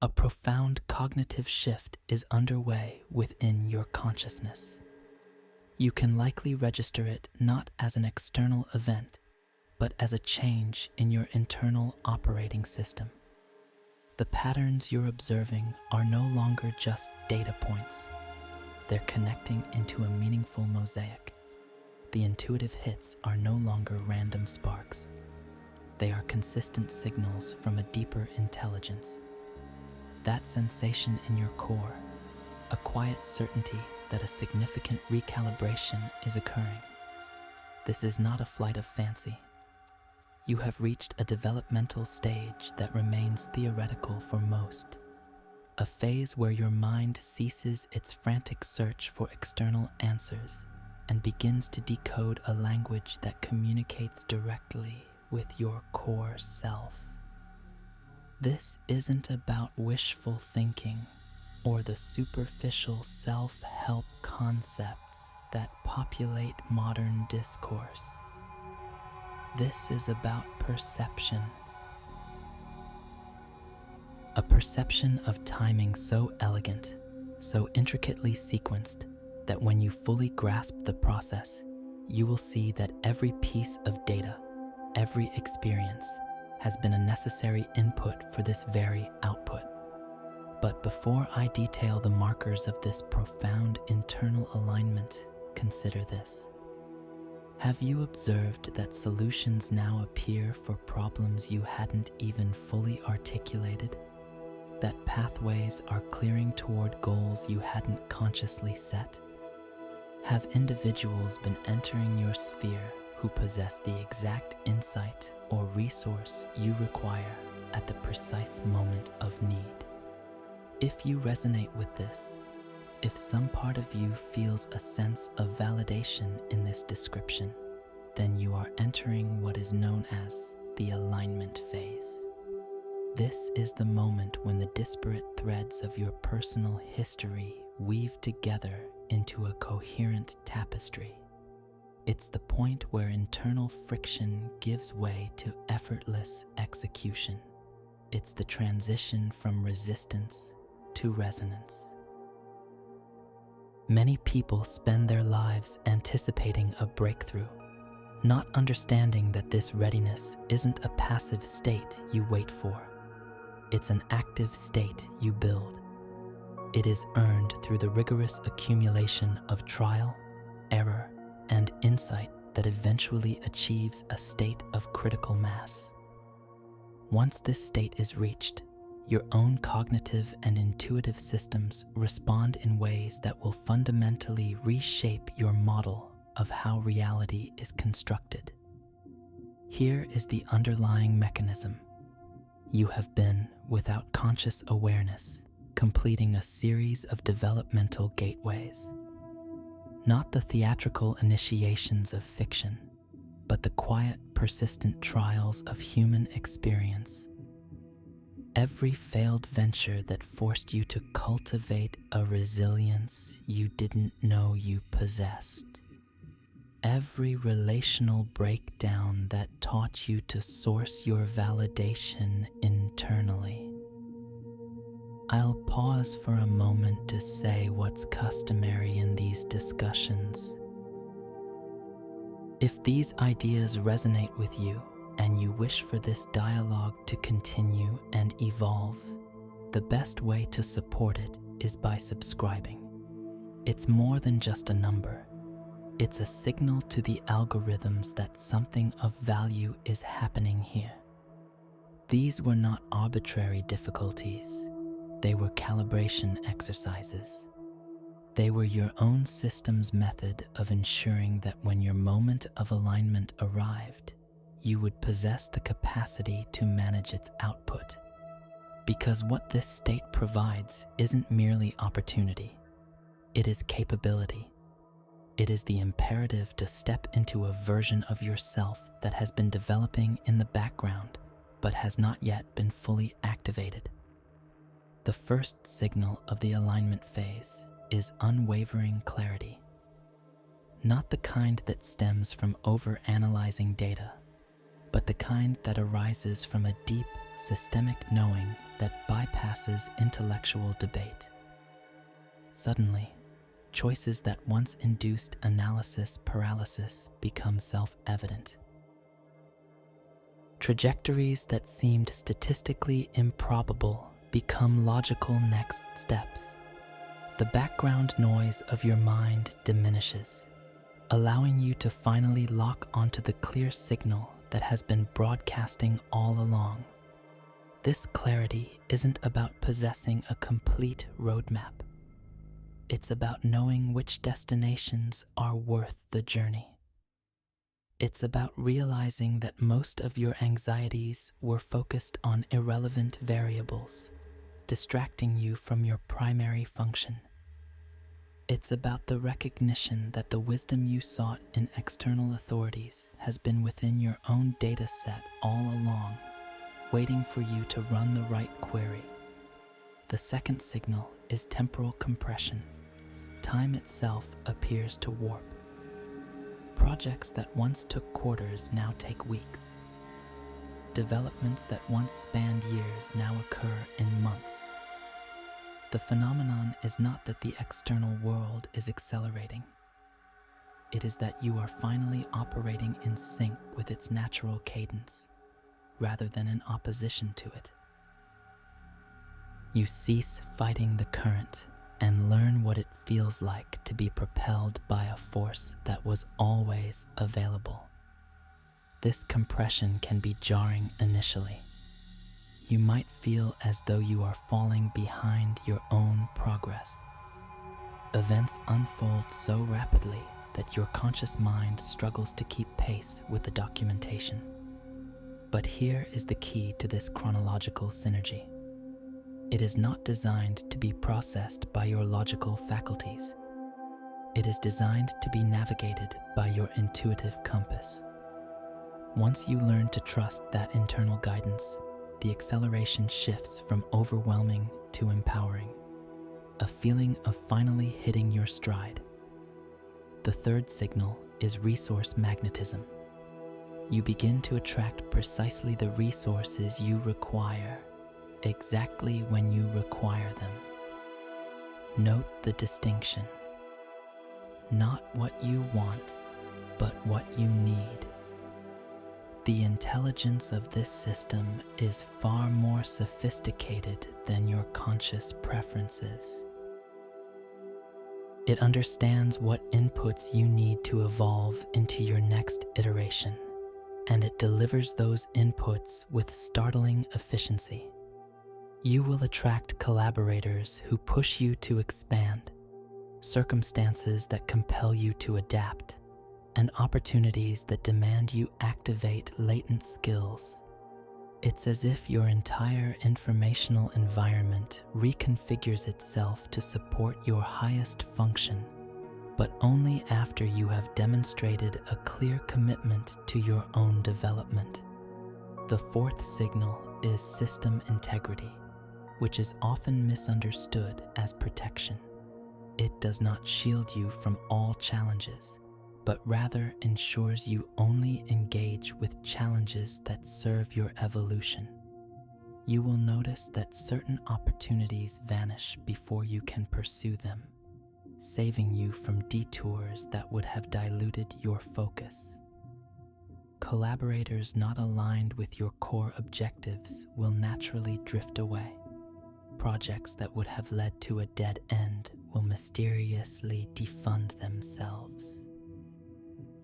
a profound cognitive shift is underway within your consciousness. You can likely register it not as an external event, but as a change in your internal operating system. The patterns you're observing are no longer just data points. They're connecting into a meaningful mosaic. The intuitive hits are no longer random sparks. They are consistent signals from a deeper intelligence. That sensation in your core, a quiet certainty that a significant recalibration is occurring. This is not a flight of fancy. You have reached a developmental stage that remains theoretical for most, a phase where your mind ceases its frantic search for external answers and begins to decode a language that communicates directly with your core self. This isn't about wishful thinking or the superficial self-help concepts that populate modern discourse. This is about perception. A perception of timing so elegant, so intricately sequenced, that when you fully grasp the process, you will see that every piece of data, every experience, has been a necessary input for this very output. But before I detail the markers of this profound internal alignment, consider this. Have you observed that solutions now appear for problems you hadn't even fully articulated? That pathways are clearing toward goals you hadn't consciously set? Have individuals been entering your sphere who possess the exact insight or resource you require at the precise moment of need? If you resonate with this, if some part of you feels a sense of validation in this description, then you are entering what is known as the alignment phase. This is the moment when the disparate threads of your personal history weave together into a coherent tapestry. It's the point where internal friction gives way to effortless execution. It's the transition from resistance to resonance. Many people spend their lives anticipating a breakthrough, not understanding that this readiness isn't a passive state you wait for. It's an active state you build. It is earned through the rigorous accumulation of trial, error, and insight that eventually achieves a state of critical mass. Once this state is reached, your own cognitive and intuitive systems respond in ways that will fundamentally reshape your model of how reality is constructed. Here is the underlying mechanism. You have been, without conscious awareness, completing a series of developmental gateways. Not the theatrical initiations of fiction, but the quiet, persistent trials of human experience. Every failed venture that forced you to cultivate a resilience you didn't know you possessed. Every relational breakdown that taught you to source your validation internally. I'll pause for a moment to say what's customary in these discussions. If these ideas resonate with you, and you wish for this dialogue to continue and evolve, the best way to support it is by subscribing. It's more than just a number. It's a signal to the algorithms that something of value is happening here. These were not arbitrary difficulties. They were calibration exercises. They were your own system's method of ensuring that when your moment of alignment arrived, you would possess the capacity to manage its output. Because what this state provides isn't merely opportunity, it is capability. It is the imperative to step into a version of yourself that has been developing in the background, but has not yet been fully activated. The first signal of the alignment phase is unwavering clarity. Not the kind that stems from over-analyzing data, but the kind that arises from a deep, systemic knowing that bypasses intellectual debate. Suddenly, choices that once induced analysis paralysis become self-evident. Trajectories that seemed statistically improbable become logical next steps. The background noise of your mind diminishes, allowing you to finally lock onto the clear signal that has been broadcasting all along. This clarity isn't about possessing a complete roadmap. It's about knowing which destinations are worth the journey. It's about realizing that most of your anxieties were focused on irrelevant variables, distracting you from your primary function. It's about the recognition that the wisdom you sought in external authorities has been within your own data set all along, waiting for you to run the right query. The second signal is temporal compression. Time itself appears to warp. Projects that once took quarters now take weeks. Developments that once spanned years now occur in months. The phenomenon is not that the external world is accelerating. It is that you are finally operating in sync with its natural cadence, rather than in opposition to it. You cease fighting the current and learn what it feels like to be propelled by a force that was always available. This compression can be jarring initially. You might feel as though you are falling behind your own progress. Events unfold so rapidly that your conscious mind struggles to keep pace with the documentation. But here is the key to this chronological synergy. It is not designed to be processed by your logical faculties. It is designed to be navigated by your intuitive compass. Once you learn to trust that internal guidance, the acceleration shifts from overwhelming to empowering, a feeling of finally hitting your stride. The third signal is resource magnetism. You begin to attract precisely the resources you require, exactly when you require them. Note the distinction. Not what you want, but what you need. The intelligence of this system is far more sophisticated than your conscious preferences. It understands what inputs you need to evolve into your next iteration, and it delivers those inputs with startling efficiency. You will attract collaborators who push you to expand, circumstances that compel you to adapt, and opportunities that demand you activate latent skills. It's as if your entire informational environment reconfigures itself to support your highest function, but only after you have demonstrated a clear commitment to your own development. The fourth signal is system integrity, which is often misunderstood as protection. It does not shield you from all challenges, but rather ensures you only engage with challenges that serve your evolution. You will notice that certain opportunities vanish before you can pursue them, saving you from detours that would have diluted your focus. Collaborators not aligned with your core objectives will naturally drift away. Projects that would have led to a dead end will mysteriously defund themselves.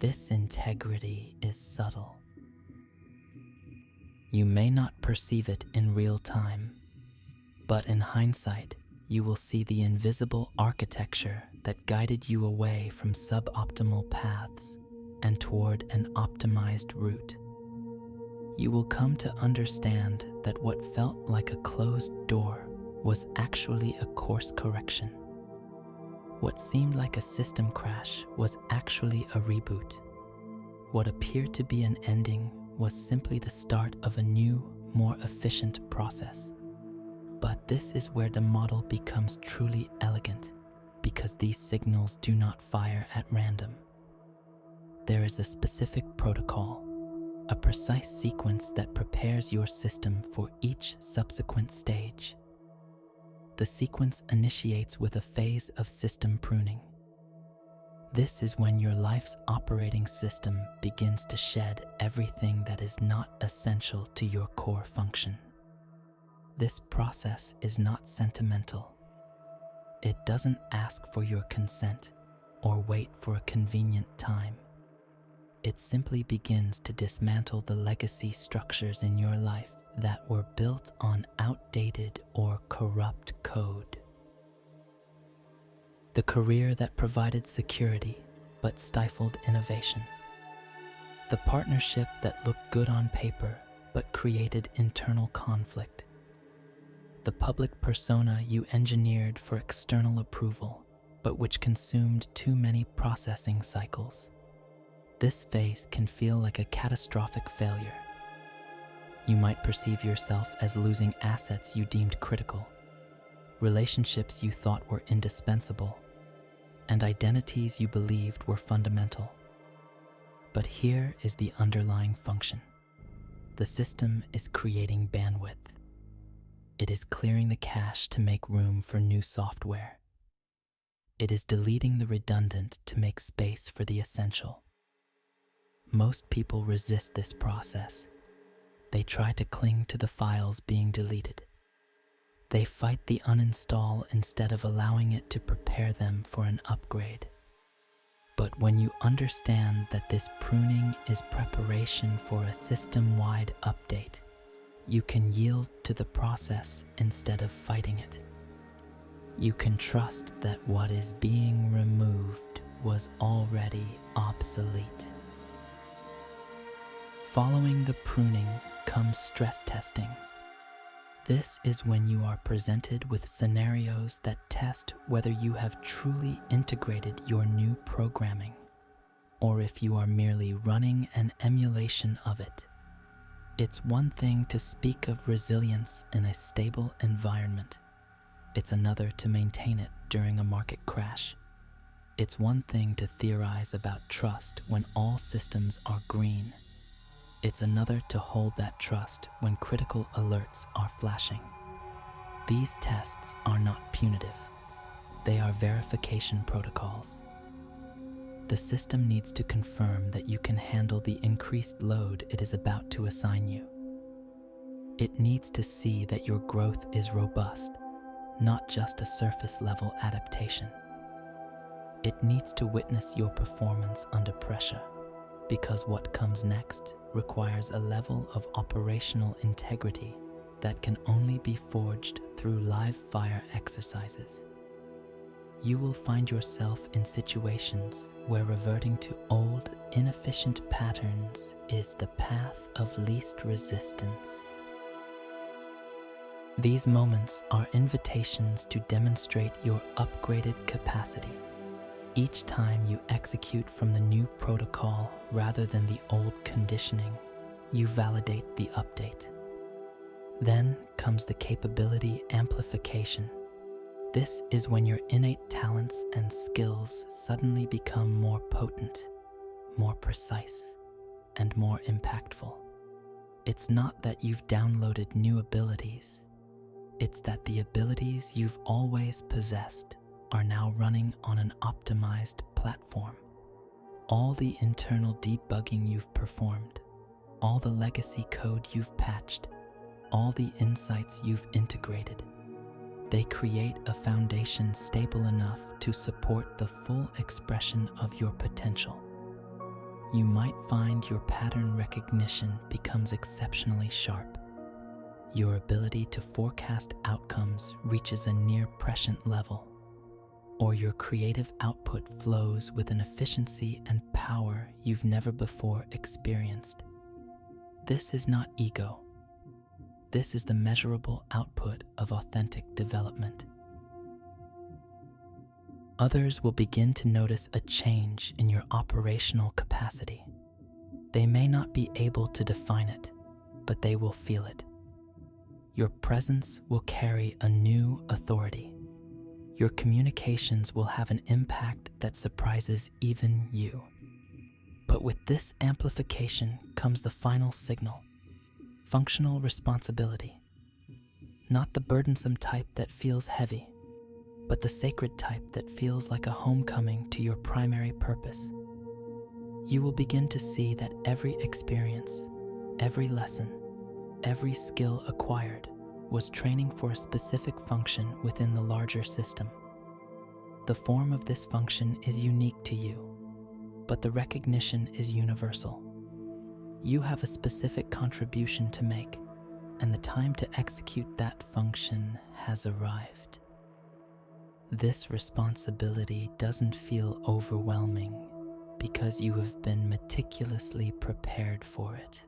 This integrity is subtle. You may not perceive it in real time, but in hindsight, you will see the invisible architecture that guided you away from suboptimal paths and toward an optimized route. You will come to understand that what felt like a closed door was actually a course correction. What seemed like a system crash was actually a reboot. What appeared to be an ending was simply the start of a new, more efficient process. But this is where the model becomes truly elegant, because these signals do not fire at random. There is a specific protocol, a precise sequence that prepares your system for each subsequent stage. The sequence initiates with a phase of system pruning. This is when your life's operating system begins to shed everything that is not essential to your core function. This process is not sentimental. It doesn't ask for your consent or wait for a convenient time. It simply begins to dismantle the legacy structures in your life that were built on outdated or corrupt code. The career that provided security but stifled innovation. The partnership that looked good on paper but created internal conflict. The public persona you engineered for external approval but which consumed too many processing cycles. This phase can feel like a catastrophic failure. You might perceive yourself as losing assets you deemed critical, relationships you thought were indispensable, and identities you believed were fundamental. But here is the underlying function. The system is creating bandwidth. It is clearing the cache to make room for new software. It is deleting the redundant to make space for the essential. Most people resist this process. They try to cling to the files being deleted. They fight the uninstall instead of allowing it to prepare them for an upgrade. But when you understand that this pruning is preparation for a system-wide update, you can yield to the process instead of fighting it. You can trust that what is being removed was already obsolete. Following the pruning comes stress testing. This is when you are presented with scenarios that test whether you have truly integrated your new programming, or if you are merely running an emulation of it. It's one thing to speak of resilience in a stable environment. It's another to maintain it during a market crash. It's one thing to theorize about trust when all systems are green. It's another to hold that trust when critical alerts are flashing. These tests are not punitive. They are verification protocols. The system needs to confirm that you can handle the increased load it is about to assign you. It needs to see that your growth is robust, not just a surface-level adaptation. It needs to witness your performance under pressure, because what comes next requires a level of operational integrity that can only be forged through live fire exercises. You will find yourself in situations where reverting to old, inefficient patterns is the path of least resistance. These moments are invitations to demonstrate your upgraded capacity. Each time you execute from the new protocol rather than the old conditioning, you validate the update. Then comes the capability amplification. This is when your innate talents and skills suddenly become more potent, more precise, and more impactful. It's not that you've downloaded new abilities. It's that the abilities you've always possessed are now running on an optimized platform. All the internal debugging you've performed, all the legacy code you've patched, all the insights you've integrated, they create a foundation stable enough to support the full expression of your potential. You might find your pattern recognition becomes exceptionally sharp. Your ability to forecast outcomes reaches a near-prescient level, or your creative output flows with an efficiency and power you've never before experienced. This is not ego. This is the measurable output of authentic development. Others will begin to notice a change in your operational capacity. They may not be able to define it, but they will feel it. Your presence will carry a new authority. Your communications will have an impact that surprises even you. But with this amplification comes the final signal: functional responsibility. Not the burdensome type that feels heavy, but the sacred type that feels like a homecoming to your primary purpose. You will begin to see that every experience, every lesson, every skill acquired was training for a specific function within the larger system. The form of this function is unique to you, but the recognition is universal. You have a specific contribution to make, and the time to execute that function has arrived. This responsibility doesn't feel overwhelming because you have been meticulously prepared for it.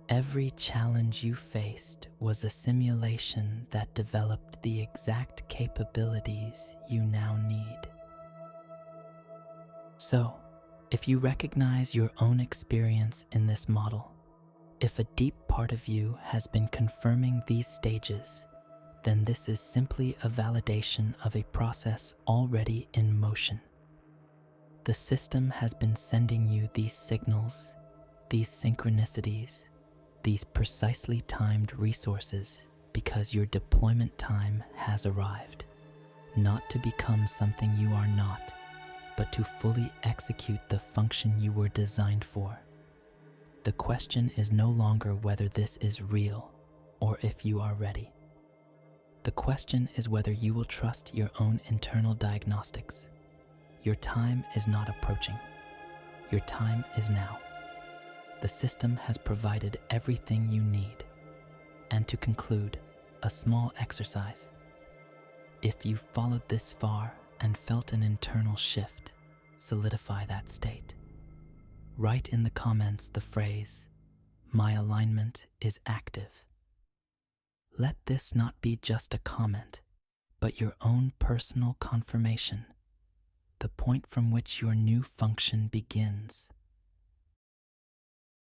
Every challenge you faced was a simulation that developed the exact capabilities you now need. So, if you recognize your own experience in this model, if a deep part of you has been confirming these stages, then this is simply a validation of a process already in motion. The system has been sending you these signals, these synchronicities, these precisely timed resources because your deployment time has arrived, not to become something you are not, but to fully execute the function you were designed for. The question is no longer whether this is real or if you are ready. The question is whether you will trust your own internal diagnostics. Your time is not approaching. Your time is now. The system has provided everything you need. And to conclude, a small exercise. If you followed this far and felt an internal shift, solidify that state. Write in the comments the phrase, "My alignment is active." Let this not be just a comment, but your own personal confirmation, the point from which your new function begins.